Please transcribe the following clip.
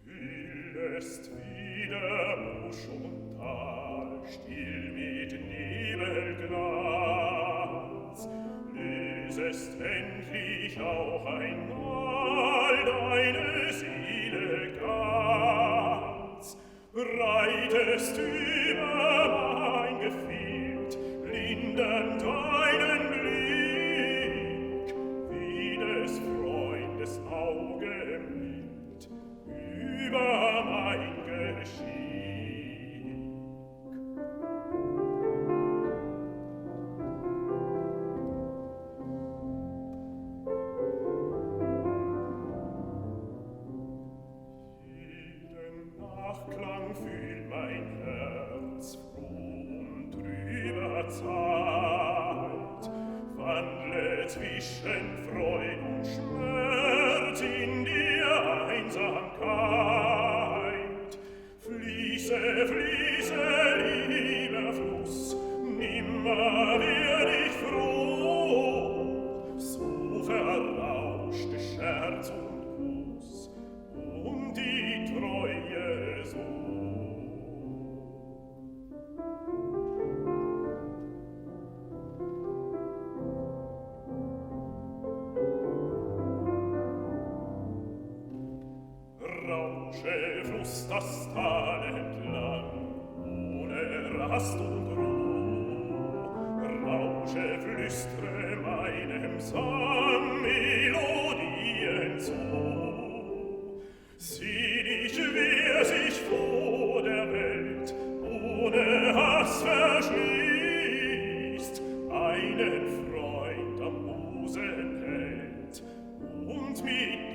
Fühlest wieder Busch und Tal still mit Nebelglanz, lösest endlich auch einmal deine Seele ganz, breitest über mein Gefild lindernd deinen Blick, wie des Freundes Auge mild über mein Geschick. Jeden Nachklang fühlt mein Herz froh und drüber Zeit, wandle zwischen Freud und Schmerz in die Einsamkeit. Fließe, fließe, lieber Fluss, nimmer werd ich froh, so verrauschte Scherz und Kuss und die Treue so. Rausche, Fluss, das Tal entlang, ohne Rast und Ruh. Rausche, flüstre meinem Sang Melodien zu. Sieh dich, wer sich vor der Welt ohne Hass verschließt, einen Freund am Busen hält und mit